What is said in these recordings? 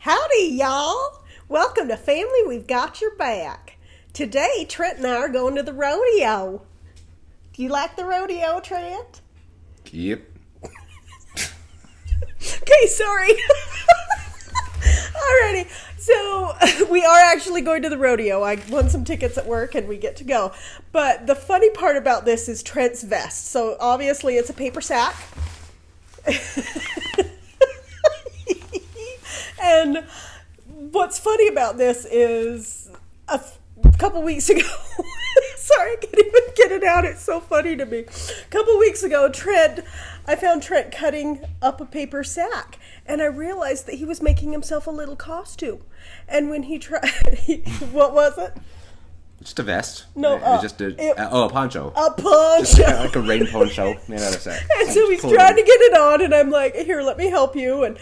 Howdy, y'all. Welcome to Family We've Got Your Back. Today, Trent and I are going to the rodeo. Do you like the rodeo, Trent? Yep. Okay, sorry. Alrighty. So, we are actually going to the rodeo. I won some tickets at work and we get to go. But the funny part about this is Trent's vest. So, obviously, it's a paper sack. And what's funny about this is a couple weeks ago, sorry, I can't even get it out. It's so funny to me. A couple weeks ago, I found Trent cutting up a paper sack, and I realized that he was making himself a little costume. And when he tried, what was it? Just a vest. No, it was just a poncho. A poncho. Just like a rain poncho made out of sack. And so he's trying to get it on, and I'm like, here, let me help you. And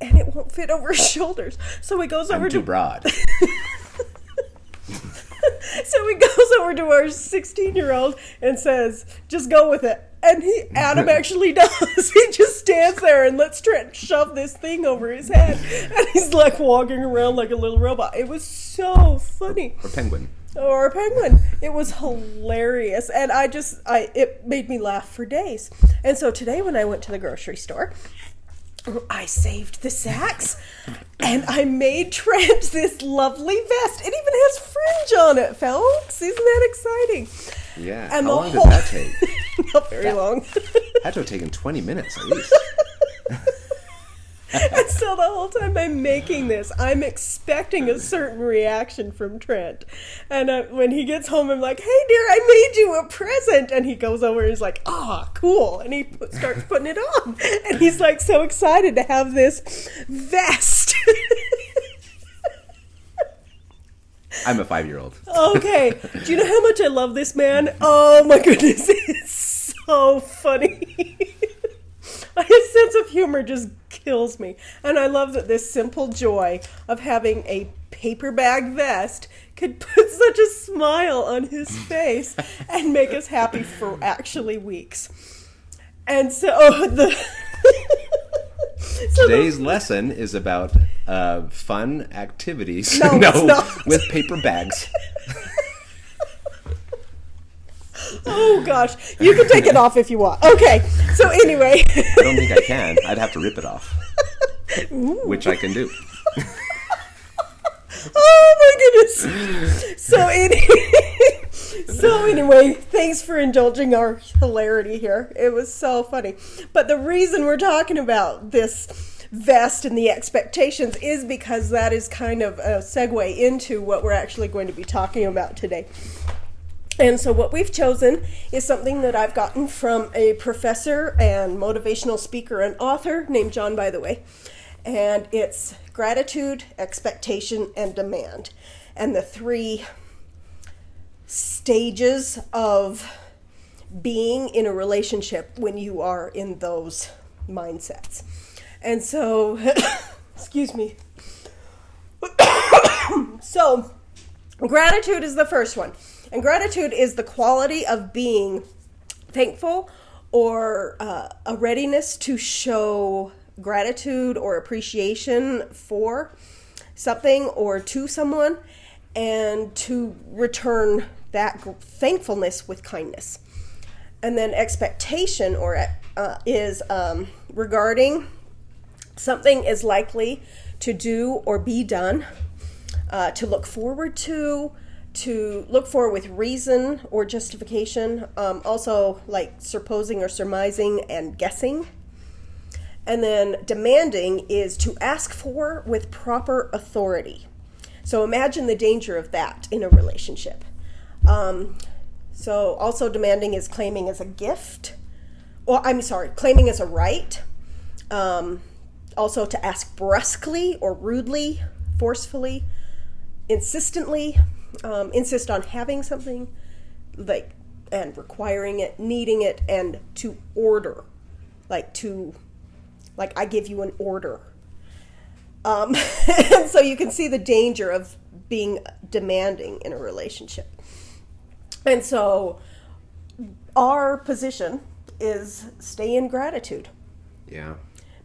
it won't fit over his shoulders. So he goes over I'm too broad. So he goes over to our 16-year-old and says, just go with it. And Adam actually does. He just stands there and lets Trent shove this thing over his head. And he's like walking around like a little robot. It was so funny. Or a penguin. It was hilarious. And it made me laugh for days. And so today when I went to the grocery store, I saved the sacks and I made Trent this lovely vest. It even has fringe on it, folks. Isn't that exciting? Yeah. And how long did that take? Not very long. Had to have taken 20 minutes at least. And so the whole time I'm making this, I'm expecting a certain reaction from Trent. And when he gets home, I'm like, hey, dear, I made you a present. And he goes over and he's like, oh, cool. And he starts putting it on. And he's like so excited to have this vest. I'm a 5-year-old. Okay. Do you know how much I love this man? Oh, my goodness. It's so funny. His sense of humor just kills me. And I love that this simple joy of having a paper bag vest could put such a smile on his face and make us happy for actually weeks. And so Today's lesson is about fun activities it's not. With paper bags. Oh, gosh. You can take it off if you want. Okay. So anyway. I don't think I can. I'd have to rip it off. Ooh. Which I can do. Oh, my goodness. So anyway, thanks for indulging our hilarity here. It was so funny. But the reason we're talking about this vest and the expectations is because that is kind of a segue into what we're actually going to be talking about today. And so what we've chosen is something that I've gotten from a professor and motivational speaker and author named John, by the way. And it's gratitude, expectation, and demand. And the 3 stages of being in a relationship when you are in those mindsets. And so, excuse me. So, gratitude is the first one. And gratitude is the quality of being thankful or a readiness to show gratitude or appreciation for something or to someone and to return that thankfulness with kindness. And then expectation is regarding something is likely to do or be done, to look forward to look for with reason or justification, also like supposing or surmising and guessing. And then demanding is to ask for with proper authority. So imagine the danger of that in a relationship. So also demanding is claiming as a gift, claiming as a right. Also to ask brusquely or rudely, forcefully, insistently. Insist on having something, and requiring it, needing it, and to order, I give you an order. And so you can see the danger of being demanding in a relationship. And so our position is stay in gratitude. Yeah.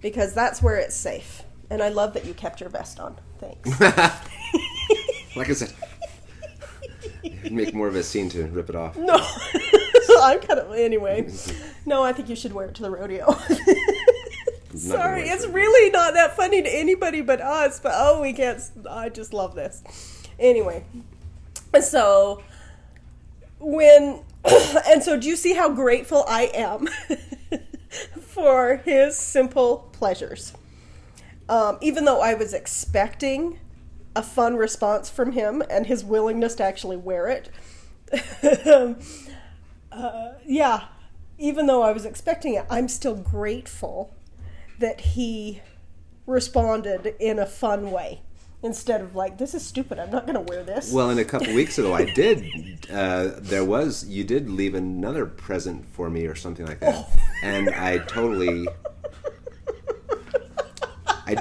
Because that's where it's safe. And I love that you kept your vest on. Thanks. Like I said, it'd make more of a scene to rip it off. No. I'm kind of... Anyway. No, I think you should wear it to the rodeo. Sorry, it's really not that funny to anybody but us. But, oh, we can't... I just love this. Anyway. So, when... And so, do you see how grateful I am for his simple pleasures? Even though I was expecting a fun response from him and his willingness to actually wear it. Yeah, even though I was expecting it, I'm still grateful that he responded in a fun way. Instead of like, this is stupid, I'm not going to wear this. Well, and a couple weeks ago I did, you did leave another present for me or something like that. Oh. And I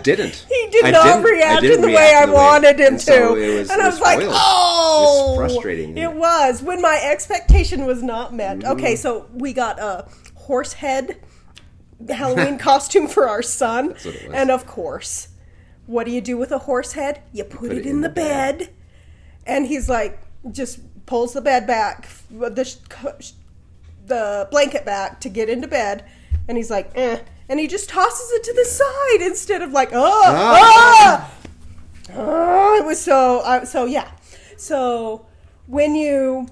didn't. He did not react in the way I wanted him to. So and I was like, oh! It's frustrating. It was. When my expectation was not met. Mm-hmm. Okay, so we got a horse head Halloween costume for our son. That's what it was. And of course, what do you do with a horse head? You put it in the bed. And he's like, just pulls the bed back, the blanket back to get into bed. And he's like, eh. And he just tosses it to the side instead of like, it was so yeah. So when your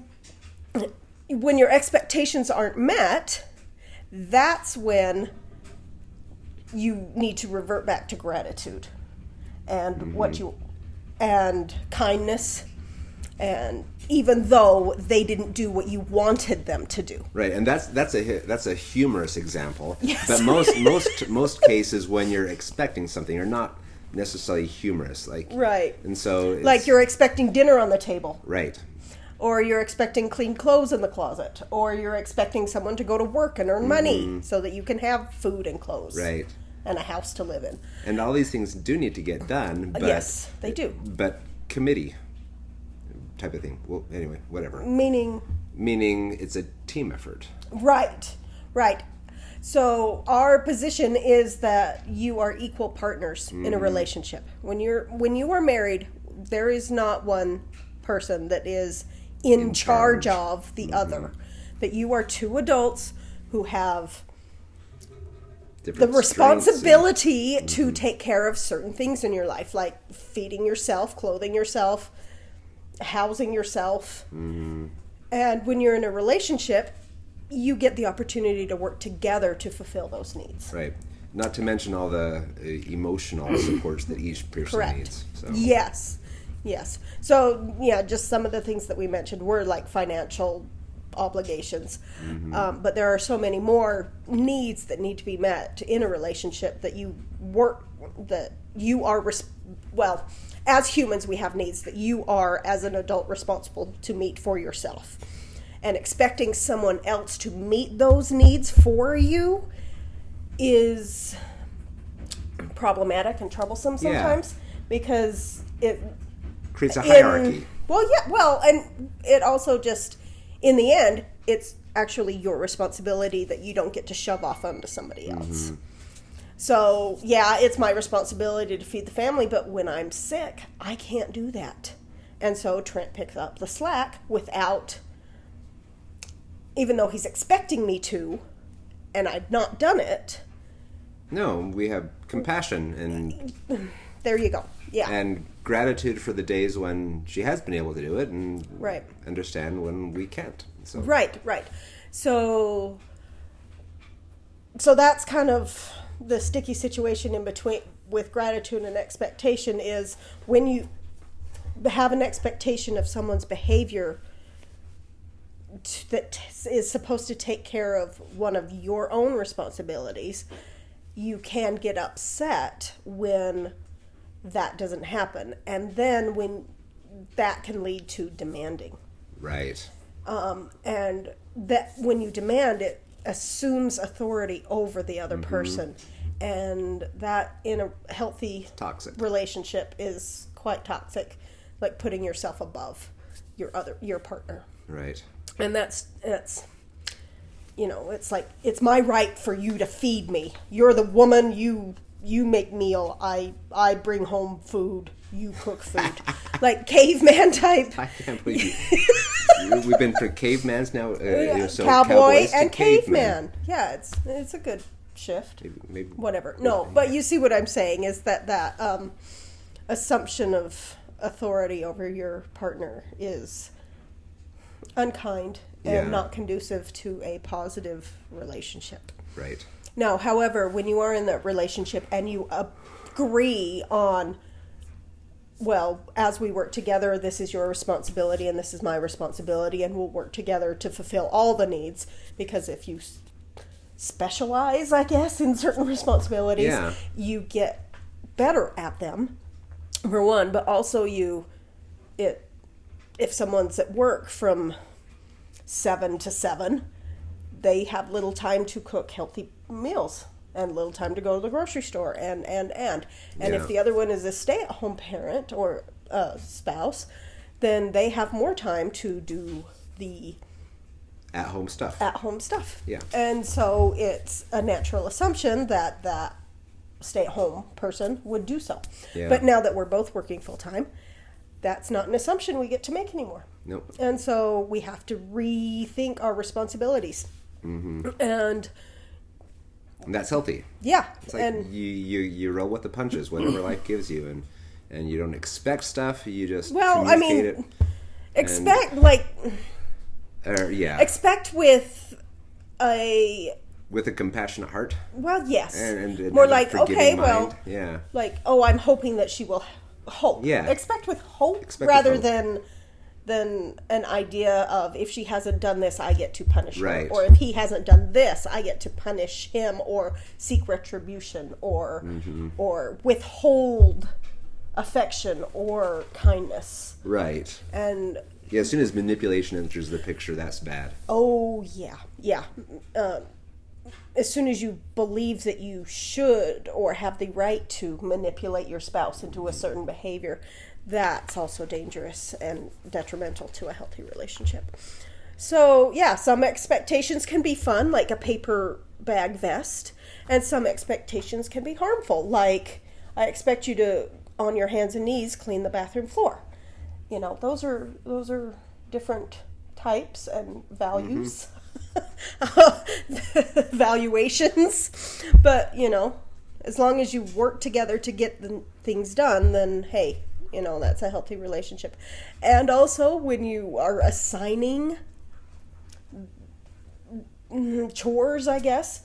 expectations aren't met, that's when you need to revert back to gratitude and and kindness, and even though they didn't do what you wanted them to do. Right, and that's a humorous example. Yes. But most cases when you're expecting something are not necessarily humorous. Like right. And so like you're expecting dinner on the table. Right. Or you're expecting clean clothes in the closet. Or you're expecting someone to go to work and earn money so that you can have food and clothes. Right. And a house to live in. And all these things do need to get done. But, yes, they do. But committee type of thing. Well, anyway, whatever. Meaning it's a team effort. Right. So our position is that you are equal partners in a relationship. When you are married, there is not one person that is in charge of the other. That you are two adults who have the responsibility to take care of certain things in your life, like feeding yourself, clothing yourself, housing yourself. And when you're in a relationship, you get the opportunity to work together to fulfill those needs. Right. Not to mention all the emotional supports that each person needs. So. Yes. So, yeah, just some of the things that we mentioned were like financial obligations. But there are so many more needs that need to be met in a relationship that as humans, we have needs that you are, as an adult, responsible to meet for yourself. And expecting someone else to meet those needs for you is problematic and troublesome sometimes because it creates a hierarchy. And it also just, in the end, it's actually your responsibility that you don't get to shove off onto somebody else. So, yeah, it's my responsibility to feed the family, but when I'm sick, I can't do that. And so Trent picks up the slack even though he's expecting me to, and I've not done it. No, we have compassion and... There you go, yeah. And gratitude for the days when she has been able to do it, and understand when we can't. So. Right. So that's kind of the sticky situation in between with gratitude and expectation is when you have an expectation of someone's behavior that is supposed to take care of one of your own responsibilities, you can get upset when that doesn't happen. And then when that can lead to demanding. Right. And that when you demand, it assumes authority over the other person. And that in a healthy relationship is quite toxic, like putting yourself above your partner. Right. And that's it's like, it's my right for you to feed me. You're the woman, you you make meal, I bring home food, you cook food. Like caveman type. I can't believe we've been from cavemans now. So Cowboy to and caveman. caveman. Yeah, it's a good shift. Maybe Whatever. No, but you see what I'm saying is that assumption of authority over your partner is unkind and not conducive to a positive relationship. Right. Now, however, when you are in that relationship and you agree on, well, as we work together, this is your responsibility and this is my responsibility, and we'll work together to fulfill all the needs, because if you specialize, I guess, in certain responsibilities, you get better at them, for one, but also if someone's at work from 7 to 7, they have little time to cook healthy meals and little time to go to the grocery store and if the other one is a stay-at-home parent or spouse, then they have more time to do the at-home stuff. Yeah. And so it's a natural assumption that stay-at-home person would do so. Yeah. But now that we're both working full-time, that's not an assumption we get to make anymore. Nope. And so we have to rethink our responsibilities. Mm-hmm. And that's healthy. Yeah. It's like you roll with the punches, whatever life gives you, and you don't expect stuff. You just communicate it. Expect expect with a compassionate heart. Well, yes. And more like, okay, mind. Well, yeah. Like, I'm hoping that she will hope. Yeah. Expect with hope rather than an idea of, if she hasn't done this, I get to punish her. Or if he hasn't done this, I get to punish him or seek retribution or withhold affection or kindness. Right. And as soon as manipulation enters the picture, that's bad. Oh, yeah. Yeah. As soon as you believe that you should or have the right to manipulate your spouse into a certain behavior, that's also dangerous and detrimental to a healthy relationship. So, yeah, some expectations can be fun, like a paper bag vest, and some expectations can be harmful, like, I expect you to, on your hands and knees, clean the bathroom floor. You know, those are different types and values, valuations, but, as long as you work together to get the things done, then, hey, that's a healthy relationship. And also, when you are assigning chores, I guess,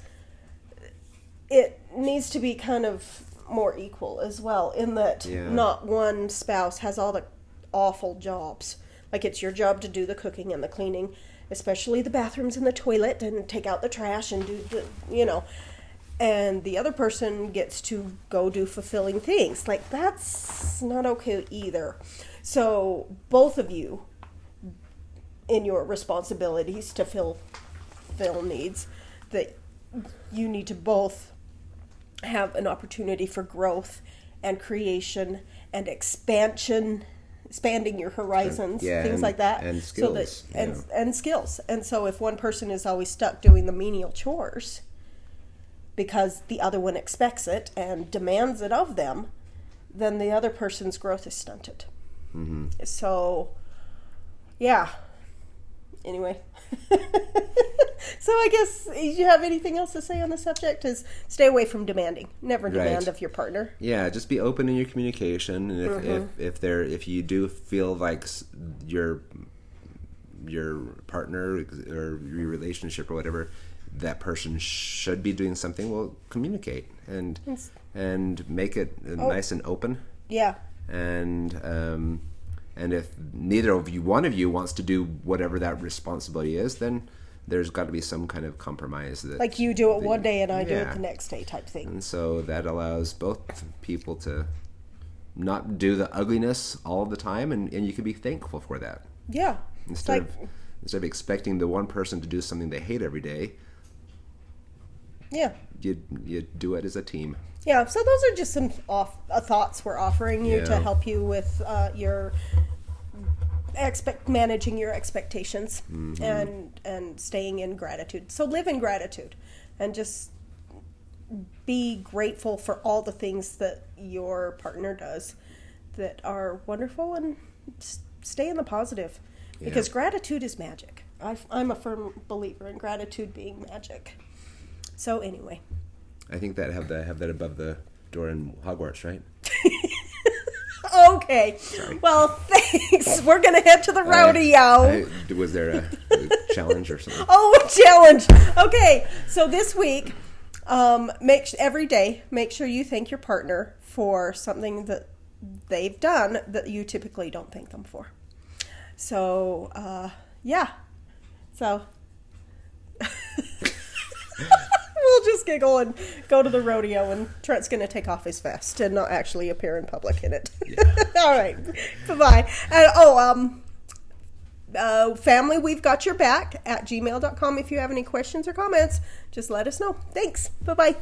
it needs to be kind of more equal as well, in that not one spouse has all the awful jobs. Like, it's your job to do the cooking and the cleaning, especially the bathrooms and the toilet, and take out the trash and do the, and the other person gets to go do fulfilling things. Like, that's not okay either. So both of you, in your responsibilities to fill needs, that you need to both have an opportunity for growth and creation and expanding your horizons, things like that. And skills. So that, and skills. And so if one person is always stuck doing the menial chores because the other one expects it and demands it of them, then the other person's growth is stunted. Mm-hmm. So, yeah. Anyway. So I guess, do you have anything else to say on the subject? Is stay away from demanding. Never demand of your partner. Yeah, just be open in your communication. And if you do feel like your partner or your relationship or whatever, that person should be doing something, well, communicate and make it nice and open. Yeah. And if neither of you, one of you, wants to do whatever that responsibility is, then there's got to be some kind of compromise. That like you do it one day and I do it the next day type thing. And so that allows both people to not do the ugliness all the time, and you can be thankful for that. Yeah. Instead of expecting the one person to do something they hate every day. Yeah. You do it as a team. Yeah, so those are just some thoughts we're offering you to help you with your managing your expectations and staying in gratitude. So live in gratitude and just be grateful for all the things that your partner does that are wonderful, and stay in the positive, because gratitude is magic. I'm a firm believer in gratitude being magic. So anyway, I think that have that above the door in Hogwarts, right? Okay. Sorry. Well, thanks. We're gonna head to the rodeo. Was there a challenge or something? Oh, a challenge. Okay. So this week, every day, make sure you thank your partner for something that they've done that you typically don't thank them for. So, yeah. So we'll just giggle and go to the rodeo, and Trent's going to take off his vest and not actually appear in public in it. Yeah. All right. Bye-bye. And, family, we've got your back at gmail.com. If you have any questions or comments, just let us know. Thanks. Bye-bye.